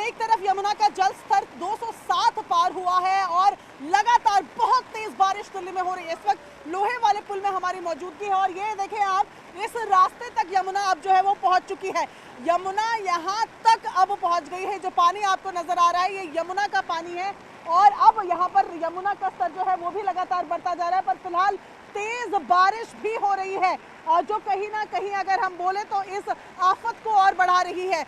एक तरफ यमुना का जल स्तर 207 पार हुआ है और लगातार बहुत तेज बारिश दिल्ली में हो रही है। इस वक्त लोहे वाले पुल में हमारी मौजूदगी है और ये देखें आप, इस रास्ते तक यमुना अब जो है वो पहुंच चुकी है। यमुना यहाँ तक अब पहुंच गई है। जो पानी आपको नजर आ रहा है ये यमुना का पानी है और अब यहाँ पर यमुना का स्तर जो है वो भी लगातार बढ़ता जा रहा है। पर फिलहाल तेज बारिश भी हो रही है और जो कहीं ना कहीं अगर हम बोले तो इस आफत को और बढ़ा रही है।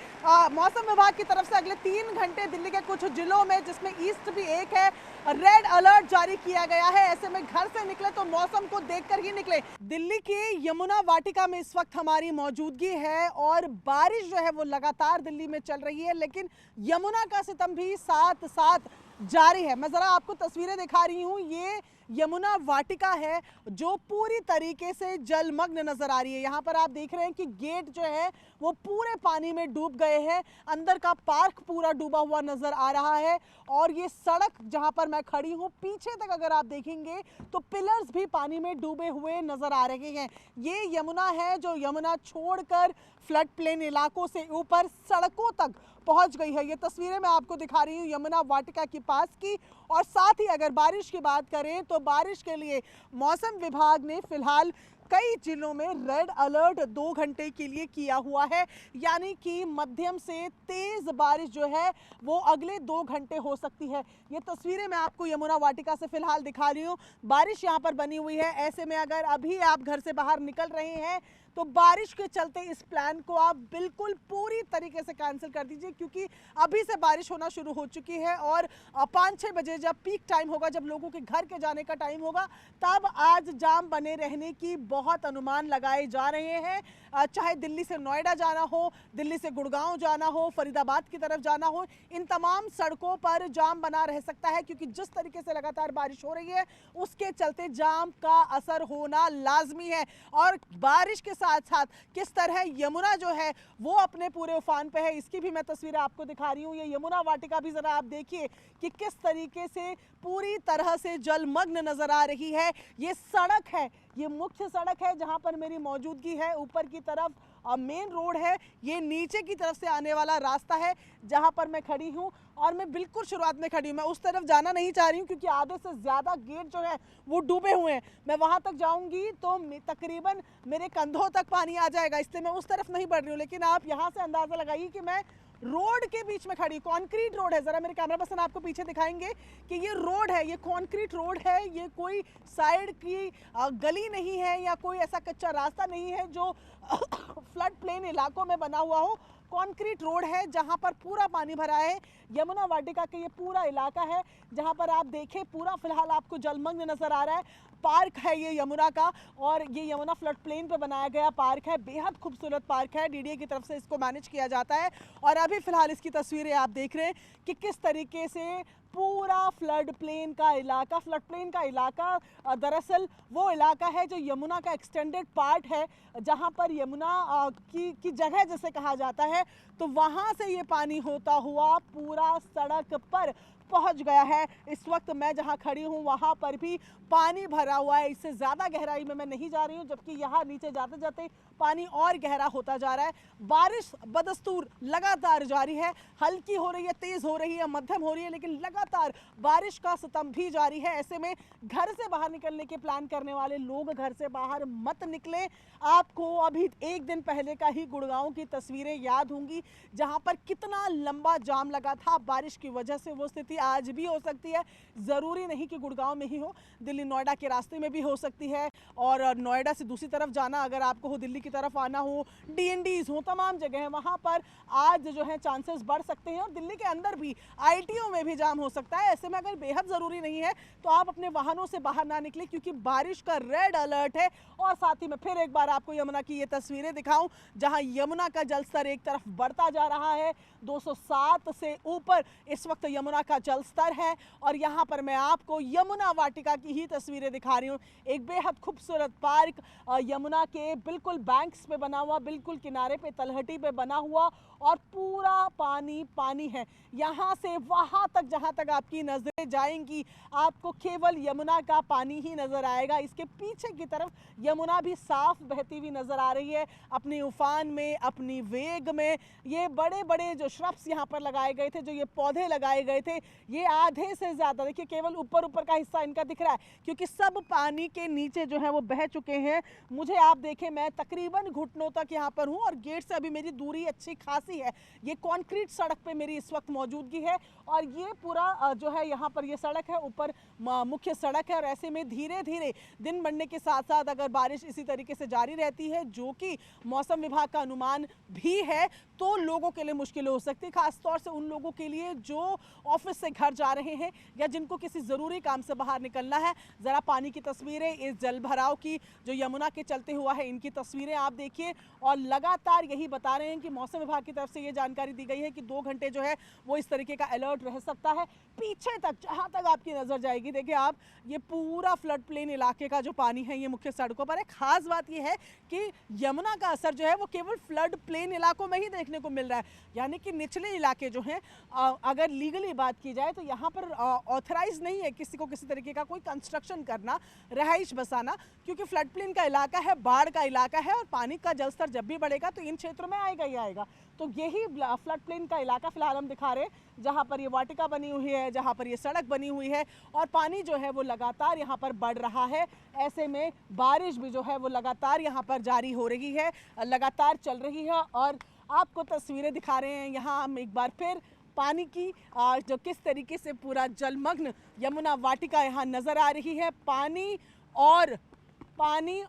मौसम विभाग की तरफ से अगले 3 घंटे दिल्ली के कुछ जिलों में, जिसमें ईस्ट भी एक है, रेड अलर्ट जारी किया गया है। ऐसे में घर से निकले तो मौसम को देखकर ही निकले। दिल्ली की यमुना वाटिका में इस वक्त हमारी मौजूदगी है और बारिश जो है वो लगातार दिल्ली में चल रही है, लेकिन यमुना का सितम भी साथ साथ जारी है। मैं जरा आपको तस्वीरें दिखा रही हूँ। ये यमुना वाटिका है जो पूरी तरीके से जलमग्न नजर आ रही है। यहाँ पर आप देख रहे हैं कि गेट जो है वो पूरे पानी में डूब गए हैं। अंदर का पार्क पूरा डूबा हुआ नजर आ रहा है और ये सड़क जहाँ पर मैं खड़ी हूँ, पीछे तक अगर आप देखेंगे तो पिलर्स भी पानी में डूबे हुए नजर आ रहे हैं। ये यमुना है जो यमुना छोड़कर फ्लड प्लेन इलाकों से ऊपर सड़कों तक पहुंच गई है। ये तस्वीरें मैं आपको दिखा रही हूँ यमुना वाटिका के पास की। और साथ ही अगर बारिश की बात करें तो बारिश के लिए मौसम विभाग ने फिलहाल कई जिलों में रेड अलर्ट 2 घंटे के लिए किया हुआ है, यानी कि मध्यम से तेज बारिश जो है वो अगले 2 घंटे हो सकती है। ये तस्वीरें मैं आपको यमुना वाटिका से फिलहाल दिखा रही हूँ। बारिश यहाँ पर बनी हुई है। ऐसे में अगर अभी आप घर से बाहर निकल रहे हैं तो बारिश के चलते इस प्लान को आप बिल्कुल पूरी तरीके से कैंसिल कर दीजिए, क्योंकि अभी से बारिश होना शुरू हो चुकी है और 5-6 बजे जब पीक टाइम होगा, जब लोगों के घर के जाने का टाइम होगा, तब आज जाम बने रहने की बहुत अनुमान लगाए जा रहे हैं। चाहे दिल्ली से नोएडा जाना हो, दिल्ली से गुड़गांव जाना हो, फरीदाबाद की तरफ जाना हो, इन तमाम सड़कों पर जाम बना रह सकता है, क्योंकि जिस तरीके से लगातार बारिश हो रही है उसके चलते जाम का असर होना लाजमी है। और बारिश के साथ साथ किस तरह यमुना जो है वो अपने पूरे उफान पे है, इसकी भी मैं तस्वीरें आपको दिखा रही हूँ। ये यमुना वाटिका भी जरा आप देखिए कि किस तरीके से पूरी तरह से जलमग्न नजर आ रही है। ये सड़क है, ये मुख्य सड़क है जहां पर मेरी मौजूदगी है। ऊपर की तरफ मेन रोड है, ये नीचे की तरफ से आने वाला रास्ता है जहां पर मैं खड़ी हूं और मैं बिल्कुल शुरुआत में खड़ी हूं। मैं उस तरफ जाना नहीं चाह रही हूं क्योंकि आधे से ज़्यादा गेट जो है वो डूबे हुए हैं। मैं वहां तक जाऊंगी तो तकरीबन मेरे कंधों तक पानी आ जाएगा, इसलिए मैं उस तरफ नहीं बढ़ रही हूँ। लेकिन आप यहाँ से अंदाज़ा लगाइए कि मैं रोड के बीच में खड़ी, कंक्रीट रोड है। जरा मेरे कैमरा पर्सन आपको पीछे दिखाएंगे कि ये रोड है, ये कंक्रीट रोड है, ये कोई साइड की गली नहीं है या कोई ऐसा कच्चा रास्ता नहीं है जो फ्लड प्लेन इलाकों में बना हुआ हो। कंक्रीट रोड है जहां पर पूरा पानी भरा है। यमुना वाटिका का ये पूरा इलाका है जहां पर आप देखें पूरा फिलहाल आपको जलमग्न नजर आ रहा है। पार्क है ये यमुना का और ये यमुना फ्लड प्लेन पे बनाया गया पार्क है। बेहद खूबसूरत पार्क है, डीडीए की तरफ से इसको मैनेज किया जाता है। और अभी फिलहाल इसकी तस्वीरें आप देख रहे हैं कि किस तरीके से पूरा फ्लड प्लेन का इलाका दरअसल वो इलाका है जो यमुना का एक्सटेंडेड पार्ट है, जहां पर यमुना की जगह जैसे कहा जाता है। तो वहां से ये पानी होता हुआ पूरा सड़क पर पहुंच गया है। इस वक्त मैं जहां खड़ी हूं वहां पर भी पानी भरा हुआ है। इससे ज़्यादा गहराई में मैं नहीं जा रही हूं, जबकि यहाँ नीचे जाते जाते पानी और गहरा होता जा रहा है। बारिश बदस्तूर लगातार जारी है, हल्की हो रही है, तेज़ हो रही है, मध्यम हो रही है, लेकिन लगातार बारिश का सितम भी जारी है। ऐसे में घर से बाहर निकलने के प्लान करने वाले लोग घर से बाहर मत निकले। आपको अभी एक दिन पहले का ही गुड़गांव की तस्वीरें याद होंगी जहाँ पर कितना लंबा जाम लगा था। बारिश की वजह से वो स्थिति आज भी हो सकती है, ज़रूरी नहीं कि गुड़गांव में ही हो, दिल्ली नोएडा के रास्ते में भी हो सकती है। और नोएडा से दूसरी तरफ जाना अगर आपको हो, दिल्ली की तरफ आना हो, डीएनडीज हो, तमाम जगह है वहाँ पर आज जो है चांसेस बढ़ सकते हैं। और दिल्ली के अंदर भी आईटीओ में भी जाम हो सकता है। ऐसे में अगर बेहद ज़रूरी नहीं है तो आप अपने वाहनों से बाहर ना निकले, क्योंकि बारिश का रेड अलर्ट है। और साथ ही मैं फिर एक बार आपको यमुना की ये तस्वीरें दिखाऊं जहां यमुना का जलस्तर एक तरफ बढ़ता जा रहा है, 207 से ऊपर इस वक्त यमुना का जलस्तर है। और यहाँ पर मैं आपको यमुना वाटिका की ही तस्वीरें दिखा रही हूँ। एक बेहद खूबसूरत खूबसूरत पार्क यमुना के बिल्कुल बैंक्स पे बना हुआ, बिल्कुल किनारे पे तलहटी पे बना हुआ, और पूरा पानी पानी है। यहाँ से वहाँ तक जहाँ तक आपकी नज़रें जाएंगी आपको केवल यमुना का पानी ही नज़र आएगा। इसके पीछे की तरफ यमुना भी साफ बहती हुई नज़र आ रही है अपनी उफान में, अपनी वेग में। ये बड़े बड़े जो श्रब्स यहाँ पर लगाए गए थे, जो ये पौधे लगाए गए थे, ये आधे से ज़्यादा, देखिए केवल ऊपर ऊपर का हिस्सा इनका दिख रहा है क्योंकि सब पानी के नीचे जो है वो बह चुके हैं। मुझे आप देखें, मैं तकरीबन घुटनों तक यहाँ पर हूँ और गेट से अभी मेरी दूरी अच्छी खासी है। ये कंक्रीट सड़क पे मेरी इस वक्त मौजूदगी है और ये पूरा जो है यहाँ पर ये सड़क है, ऊपर मुख्य सड़क है। और ऐसे में धीरे धीरे दिन बढ़ने के साथ साथ अगर बारिश इसी तरीके से जारी रहती है, जो कि मौसम विभाग का अनुमान भी है, तो लोगों के लिए मुश्किल हो सकती है, खासतौर से उन लोगों के लिए जो ऑफिस से घर जा रहे हैं या जिनको किसी ज़रूरी काम से बाहर निकलना है। ज़रा पानी की तस्वीरें, इस जल भराव की जो यमुना के चलते हुआ है, इनकी तस्वीरें आप देखिए। और लगातार यही बता रहे हैं कि मौसम विभाग की तरफ से ये जानकारी दी गई है कि 2 घंटे जो है वो इस तरीके का अलर्ट रह सकता है। पीछे तक जहाँ तक आपकी नज़र जाएगी, देखिए आप, ये पूरा फ्लड प्लेन इलाके का जो पानी है ये मुख्य सड़कों पर है। खास बात ये है कि यमुना का असर जो है वो केवल फ्लड प्लेन इलाकों में ही देखने को मिल रहा है, यानी कि निचले इलाके जो हैं, अगर लीगली बात की जाए तो यहाँ पर ऑथराइज नहीं है किसी को किसी तरीके का कोई कंस्ट्रक्शन करना, रहाइश बसाना, क्योंकि फ्लड प्लेन का इलाका है, बाढ़ का इलाका है और पानी का जलस्तर जब भी बढ़ेगा तो इन क्षेत्रों में आएगा ही आएगा। तो यही फ्लड प्लेन का इलाका फिलहाल हम दिखा रहे हैं जहाँ पर ये वाटिका बनी हुई है, जहाँ पर ये सड़क बनी हुई है और पानी जो है वो लगातार यहाँ पर बढ़ रहा है। ऐसे में बारिश भी जो है वो लगातार यहाँ पर जारी हो रही है, लगातार चल रही है। और आपको तस्वीरें दिखा रहे हैं यहाँ हम एक बार फिर पानी की, जो किस तरीके से पूरा जलमग्न यमुना वाटिका यहाँ नज़र आ रही है। पानी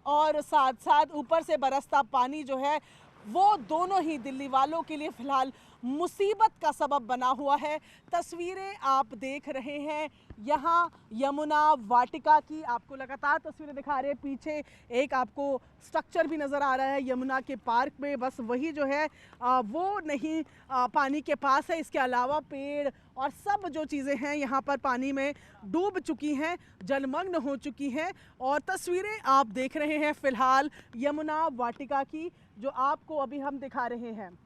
और साथ साथ ऊपर से बरसता पानी जो है वो दोनों ही दिल्ली वालों के लिए फ़िलहाल मुसीबत का सबब बना हुआ है। तस्वीरें आप देख रहे हैं यहाँ यमुना वाटिका की, आपको लगातार तस्वीरें दिखा रहे हैं। पीछे एक आपको स्ट्रक्चर भी नज़र आ रहा है यमुना के पार्क में, बस वही जो है वो नहीं पानी के पास है। इसके अलावा पेड़ और सब जो चीज़ें हैं यहाँ पर पानी में डूब चुकी हैं, जलमग्न हो चुकी हैं। और तस्वीरें आप देख रहे हैं फ़िलहाल यमुना वाटिका की, जो आपको अभी हम दिखा रहे हैं।